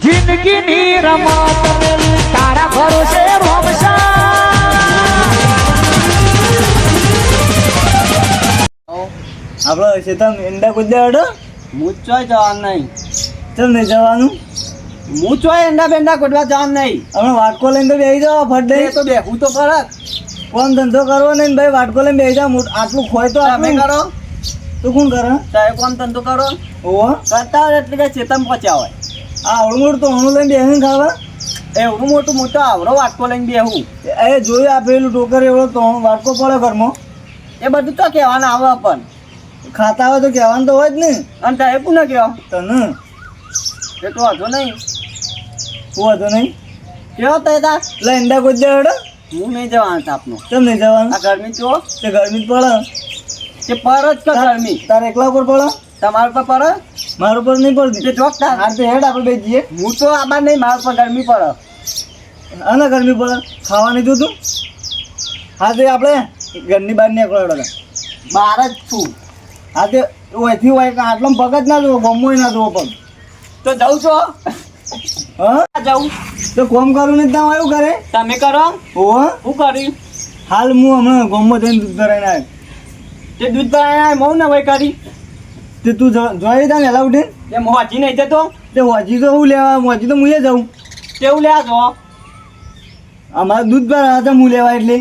જિંદગીની રમત મેલી તારા ભરોસે રોમશા આપણો શેતમ ઈંડા કુદ્યા હું ચોય જવાનું નહીં. ચમ નહીં જવાનું? હું ચોય એંડા બેંડા કોટવા જવાનું નહીં. હમણાં વાટકો લઈને તો બેસી જાઓ ફટ એ તો બેહું તો ફરક કોમ ધંધો કરવો નહીં ને ભાઈ વાટકો લઈને બેસી જાઓ આટલું ખોય તો તમે આપણે કરો તું કોણ કરે? તમે કોમ ધંધો કરો ઓહો કરતા હોય એટલે કે ચેતન પહોંચ્યા હોય. આ આવડું મોટું તો હણું લઈને બેસીને ખાવા એવડું મોટું મોટો આવરો વાટકો લઈને બેહું એ જોયું આ પેલું ટોકર એવડો તો વાટકો પડે ઘરમાં એ બધું તો કહેવાના આવે પણ ખાતા હોય તો કહેવાનું તો હોય જ ને અને તમે કોને કહો તને એ તો વાંધો નહીં. શું હતો નહીં કેવો તે તાર એટલે ઈંડા કુદ્યા હડો હું નહીં જવાનું તાપનું. ચમ નહીં જવાનું? આ ગરમી જો તે ગરમી જ પડે તે પર જ કર ગરમી તારે એકલા ઉપર પડે તમારા પર પડે મારા ઉપર નહીં પડતી તે જોક તાર હાર તો હેડ આપણે બે જઈએ હું તો આબાર નહીં મારા પર ગરમી પડે. આના ગરમી પડે ખાવાની જોતું હા તે આપણે ઘરની બહાર નીકળ્યો બહાર જ છું હા તે ઓયથી હોય કે આટલો પગ જ ના જુઓ ગમોય ના જુઓ પગ તો જઉં છો હા જવું તો કોમ કરું ને ત્યાં આવ્યું કરે તમે કરો ઓહો શું કર્યું હાલ હું હમણાં ગમો જઈને દૂધ ભરાઈને આવ્યો તે દૂધ ભરાય મઉં ને ભાઈ કરી તે તું જોઈ તા વહેલા ઉઠે તે મોજી નહીં જતો તે હોજી તો હું લેવા હોજી તો હું જાઉં કેવું લે છો અમારે દૂધ ભરા હતા હું લેવા એટલે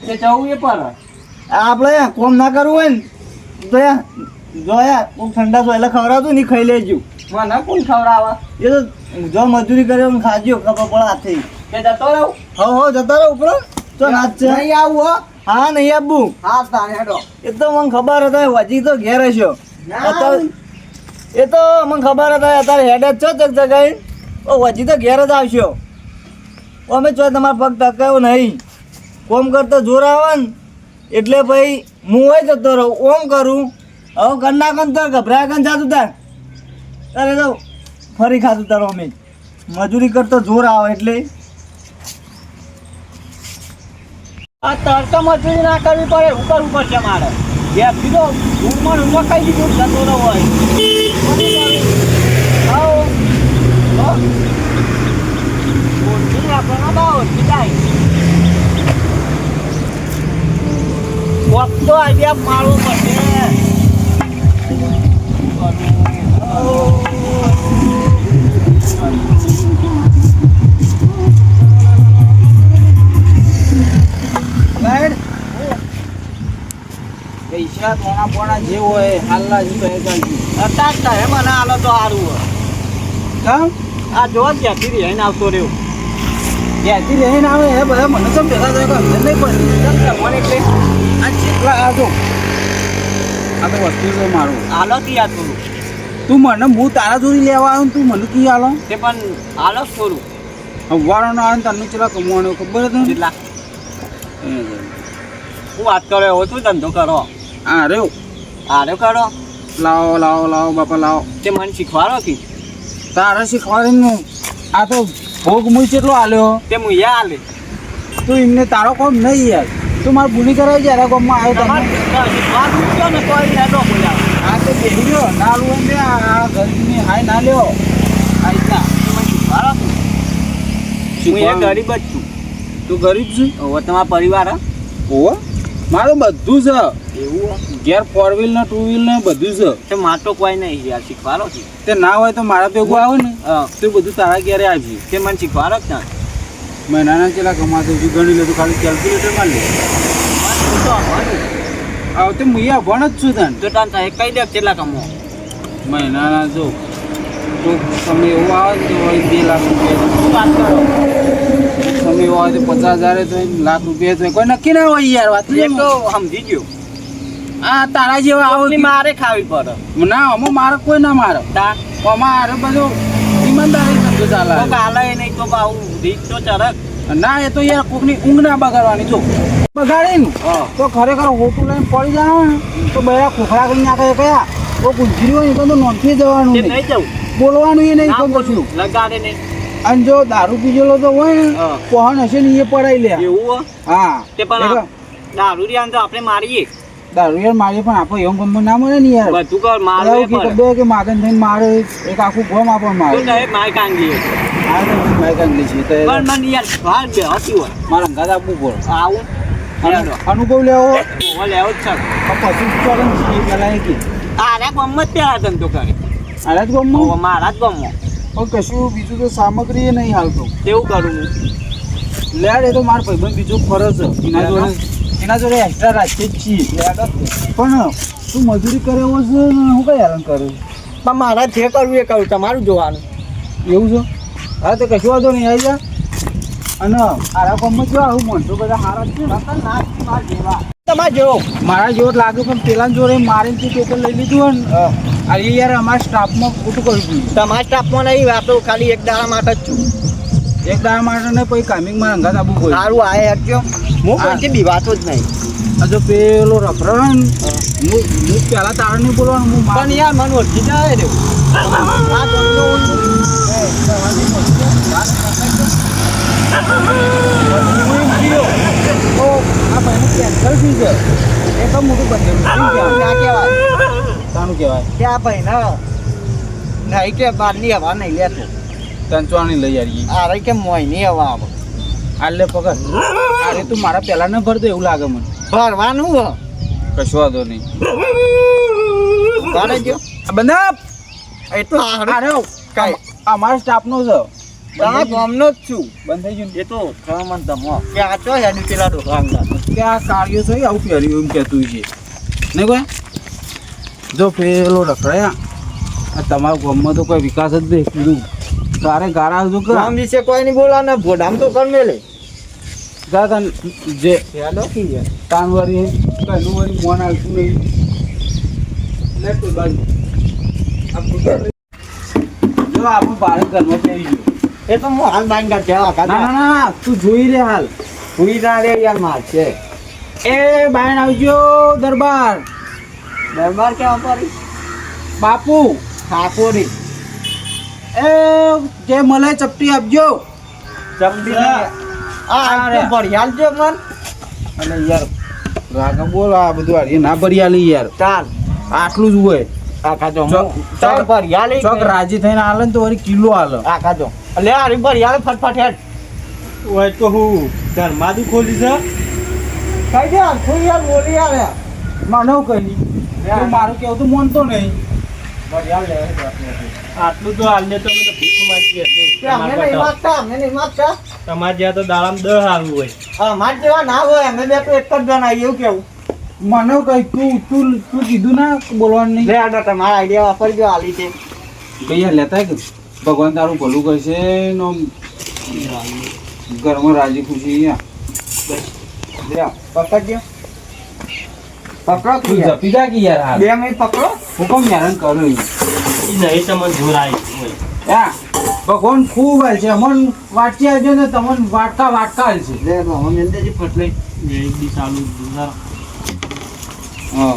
તે જવું એ પર આપણે કોમ ના કરવું હોય ને તો જોયા કોક ઠંડા સોયલા ખવડાવતું નહીં ખાઈ લેજો મને કોણ ખવડાવે એ તો જો મજૂરી કરે ખાજો ખબર પડે હાથે તે જતો રહું હો જતો રહો ઉપર તો નાચ છે નહીં આવું હો હા નહીં આપવું હા તાને હેડો એ તો મને ખબર હતા હજી તો ઘેર હશો અત્યારે એ તો મને ખબર હતા અત્યારે હેડ જ છો ચક જગાઈ હજી તો ઘેર જ આવશો અમે છો તમારા પગ ટકાયો નહીં કોમ કરતો જોર આવે ને એટલે ભાઈ હું હોય જતો રહું ઓમ કરું હવે કરના કન તો ગભરાયા કન જાતું તાર તારે તો ફરી ખાતું તારો અમે મજૂરી કરતો જોર આવે એટલે આ તડકા મજૂરી ના કરવી પડે ઉપર ઉપર છે મારે ઘેર દીધો રૂમમાં રૂમમાં કઈ દીધું જતો ન હોય તો આઈડિયા મારવો પડશે પૈસા પોણા પોણા જે હોય હાલના જ અત્યારે હે મને હાલો તો સારું હોય કામ આ જો ત્યાંથી રહીને આવતો રહ્યો ત્યાંથી રહીને આવે હે બધા મને તો ભેગા થયા નહીં પણ મને એટલે આ જેટલા આ જો આ તો વસ્તુ છે મારું હાલો તી આ થોડું તું મને હું તારા જોડી લેવા આવ્યો તું મને કી આલો તે પણ હાલો થોડું હવારો આવે તને ચેલા કમવાનું ખબર હતી કેટલા હું વાત કરો એવો તું ધંધો કરો આ રહ્યો આરે કરો લાવો લાવો લાવો બાપા લાવો તે મને શીખવાડો કે તારે શીખવાડીને આ તો ભોગ મુઈ કેટલો આલ્યો તે હું યા હાલે તું એમને તારો કોમ નહીં યાર તું મારે ભૂલી કરાવી જ્યારે કોમમાં આવ્યો તમે ને કોઈ હેડો બોલાવો આ તો બેસી ગયો ના લું ને આ ગરીબની હાય ના લ્યો આઈતા મને શીખવાડો હું એ ગરીબ જ છું તું ગરીબ છે હવે તમારા પરિવાર હા ઓહો મારું બધું છે એવું ઘેર ફોર વ્હીલ ને ટુ વ્હીલ ને બધું છે તે માર તો કોઈ નહીં યાર શીખવાડો છે તે ના હોય તો મારા ભેગું આવે ને હા તો બધું તારા ઘેરે આવી તે મને શીખવાડો જ મહિનાના ચેલા કમાતો છું ગણી લે તો ખાલી કેલ્ક્યુલેટર માં લે આવ તે હું ભણ જ છું તને તો તાન થાય કઈ દે કેટલા કમો મહિનાના જો તો સમય એવો આવે ને તો હોય 2 લાખ રૂપિયા વાત કરો સમય એવો આવે તો 50,000 તો લાખ રૂપિયા તો કોઈ નક્કી ના હોય યાર વાત એક તો સમજી ગયો આ તારા જેવા આવો મારે ખાવી પડે ના અમો મારે કોઈ ના મારે તાર અમારે બધું ઈમાનદારી ધંધો ચાલે તો કાલે નહીં તો આવું રીત તો ચરક ના એ તો યાર કોકની ઊંઘ ના બગાડવાની જો બગાડી ને તો ખરેખર હોટું લઈને પડી જાય ને તો બધા ખોખરા કરી નાખે કયા તો ગુંજરી હોય ને તો નોંધી જવાનું તે નહીં નહીં જવું બોલવાનું એ નહીં ના તો બોલું કશું લગાડે નહીં અને જો દારૂ પીજેલો તો હોય ને હા. કોહન હશે ને એ પડાઈ લે એવું હા તે પણ દારૂ રિયાન તો આપણે મારીએ દારૂ યાર મારી પણ આપો એમ ગમો ના મળે ને યાર બધું કર મારે એવું કે બે કે માગન થઈને મારે એક આખું ગોમ આપો મારે તું નહીં માય કાંગી આ તો મારી કાંગલી છે તો પણ મને યાર ભાર બે હતી હોય મારા અંગાત આપવું પડે આવું અનુભવ લેવો ઓલે લેવો જ છે પછી ચોરણ છે પેલા એ કે આરે ગમત પેલા ધંધો કરે આલા જ ગમો હવે મારા જ ગમો પણ કશું બીજું તો સામગ્રી નહીં હાલતો તેવું કરું હું લેડ એ તો મારા ભાઈબંધ બીજો ફરજ છે એના જોડે એક્સ્ટ્રા રાખીએ જ છીએ પણ તું મજૂરી કરે એવો છે ને હું કઈ હેરાન કરું પણ મારા જે કરવું એ કરું તમારું જોવાનું એવું છે હા તો કશું વાંધો નહીં આવી જા અને આરા કામમાં જો આવું માણસો બધા સારા જ છે તમારે જેવો મારા જેવો જ લાગે પણ પેલા જોડે મારીને તું પેપર લઈ લીધું હોય ને અરે યાર અમારા સ્ટાફમાં ખોટું કર્યું હતું તમારા સ્ટાફમાં નહીં વાતો ખાલી એક દાડા માટે જ છું એક દાડા માટે ને પછી કામિંગ માં અંગાત આપવું પડ્યું સારું આય હટજો હું કોઈથી બીવાતો જ નહીં આ જો પેલો રફરણ હું પહેલા તારા નહીં બોલવાનું હું પણ યાર મને ઓળખી જાય રે આ દોડનો તો આ ભાઈનું કેન્સલ થઈ જાય એ તો મોટું બનેલું ના કહેવાય તાનું કહેવાય ત્યાં ભાઈ ના નહીં કે બહારની હવા નહીં લેતો તંચવાની લઈ આવી અરે કે મોયની હવા આવે આલે પકડ અરે તું મારા પહેલા ન ભરતો એવું લાગે મને ભરવાનું હો કશો વાંધો નહીં ભરે જો બંધા એ તો અરે કઈ અમારા સ્ટાફનો છે તમારા ગામનો જ છું બંધ થઈ ગયું એ તો ખમણ તમો કે આ ચો હેડું પેલા ડોકાંગા કે આ કાર્યો છે આવું પહેર્યું એમ કહેતું છે નહીં કોઈ જો પેલો રખડાયા આ તમારા ગામમાં તો કોઈ વિકાસ જ નહીં કીધું તારે ગારા આવજો કે ગામ વિશે કોઈ નહીં બોલાના ભોડામ તો કર મેલે જા તન જે હેડો કી છે તાનવારી કનુવારી મોન આવતું નહીં લેટ તો બાજુ જો આપણું ભારત ઘરમાં પહેરી ગયું એ તો હું હાલ બાંગા જેવા ના ના ના તું જોઈ રે હાલ હુઈ ના રે યાર માર છે એ બાયણ આવજો દરબાર દરબાર કેવા પડી બાપુ ઠાકોરી એ જે મલાઈ ચપટી આપજો ચમડી આ રે. ભરિયાલ છે મન એટલે યાર રાગા બોલ આ બધું આ ના ભરિયાલી યાર ચાલ આટલું જ હોય આખા જો ચોક- ચાલ ભરિયાલ ચોક રાજી થઈને હાલે ને તો વળી કિલો હાલે આખા જો લે આ રી ભરિયાલ ફટફટ હેડ ઓય તો હું ઘરમાંથી ખોલી છે કઈ દે આખું યાર બોલી આવે માનવ કઈ નહીં મારું કેવું તો માનતો નહીં ભરિયાલ લે આટલું તો હાલને તમે તો ભીખ માંગી હતી અમે નહીં માગતા અમે નહીં માગતા તમારે જ્યાં તો દાડામાં 10 હાલવું હોય અમાર જેવા ના હોય અમે બે તો એક જ જણ આવીએ એવું કેવું માનવ કઈ તું કીધું ના બોલવાનું નહીં લે આડો તમારા આઈડિયા વાપરજો હાલી છે ભૈયા લેતા કે ભગવાન તારું ભલું કરશે નો ઘરમાં રાજી ખુશી લે પકડજો પકડો તું યાર. જપી જા કે યાર હાલ બે મિનિટ પકડો હુકમ હેરાન કરું ઈ નહીં તમને જોર આવી હોય યા ભગવાન ખૂબ હાલ છે અમન વાટકી આવજો ને તમને વાટકા હાલ છે લે બાબા મેંદેજી ફટલે જે એક દી ચાલુ જુના હા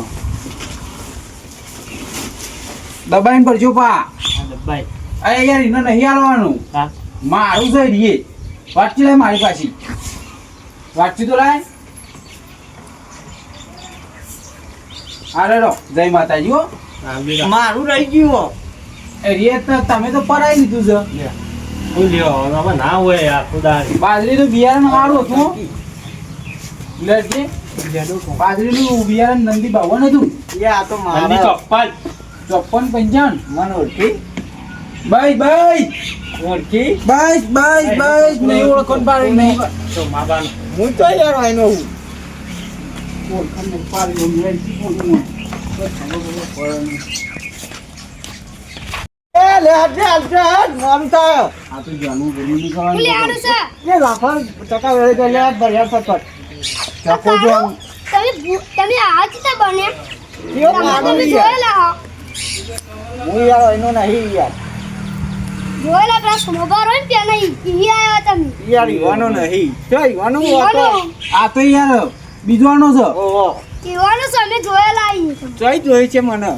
દબાઈને પડજો પા આ ડબ્બાઈ અરે યાર એને નહીં હાલવાનું હા મારું છે રીએ વાટકી લાય મારી પાછી વાટકી તો લાય અરે રો જય માતાજી હો આવી મારું રહી ગયું હો. એ રીએ તો તમે તો પરાઈ લીધું છે હું લ્યો હવે ના હોય યાર ખુદા બાજરીનું બિયારણ સારું હતું હો. લેજે બાજરીનું બિયારણ નંદી બાવન હતું એ આ તો જલ્દી મારા ચોપ્પલ 54 મન ઓળખી ઓળખી બસ નહીં ઓળખણ પાડી નહીં તો મા બાન હું તો યાર આઈનો હું ઓળખણ નહીં પાડી નહીં એ લે આજે આજે મારું થાય આ તો જાનું બધું નહીં હું લેવાનું ખાવાનું છે એ લાફા ટકા વેળે તો લે ભરિયાલ ફટફટ ચાકો જો આમ. તમે આ રીતે બને કયો તમે મારું યાર જોયેલા હો. હું યાર આઈનો નહીં યાર જોયેલા પેલા સમોબાર હોય ને ત્યાં નહીં આવ્યા તમે યાર ઈવાનો નહીં જો ઈવાનો હું હતો કહેવાનું આ તો યાર બીજો આનો છે ઓહો કહેવાનું છે અમે જોયેલા આવીએ છીએ. જોઈ જોઈ છે મને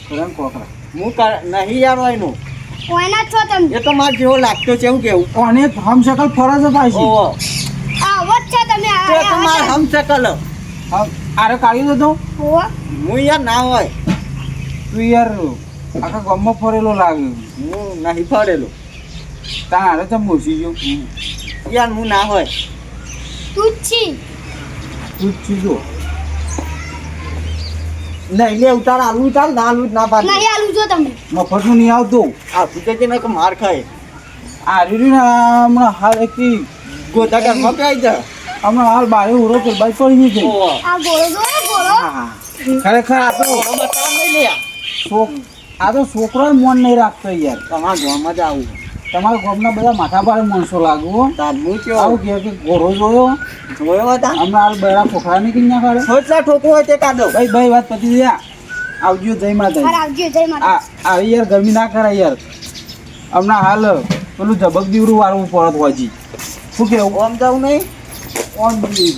ખરા ને કોકરા હું નહીં યાર આઈનો કોઈના જ છો તમે એ તો માર જેવો લાગતો છે એવું કેવું કોને હમ શકલ ફરજ પાછી ઓહો આવો જ છે તમે તે તો માર આયા હમ શકલ હમ આરે કાઢી દેતો હોવા હું યાર ના હોય તું યાર આખા ગામમાં ફરેલો લાગે હું નહીં ફરેલો તાર હારે તો મોસી ગયો યાર હું ના હોય તું જ છી તું જ છીજો નહીં લે ઉતાર આલુ ઉતાર ના આલુ ના પાડ નહીં આલું જો તમે મફતનું નહીં આવતું આ પૂછે છે ને કે માર ખાય આ રીડી ને હમણાં હાલ એકી ગોતા ઘરમાં કાઈ જા હમણાં હાલ બારે ઉરો કે બાઈ પડી ગઈ છે આ ગોળો જો ને ગોળો ખરેખર આ તો બતાવ નહીં લે આ તો છોકરો મન નહીં રાખતો યાર તમારા ગામમાં જ આવું તમારા ગામના બધા માથા ભારે માણસો લાગુ હો. તાર હું કયો આવું કે ઘોડો જોયો જોયો હતા હમણાં હાલ બરા ખોખરા નીકળી ના કાઢે છોટલા ઠોકવું હોય તે કાઢો ભાઈ ભાઈ વાત પતી ગયા આવજો જય માતા હાર આવજો જય માતા આવી યાર ગરમી ના કરાય યાર હમણાં હાલ પેલું ઝબક દીવરું વાળવું પડત હોજી શું કેવું ઓમ જાઉં નહીં ઓન બી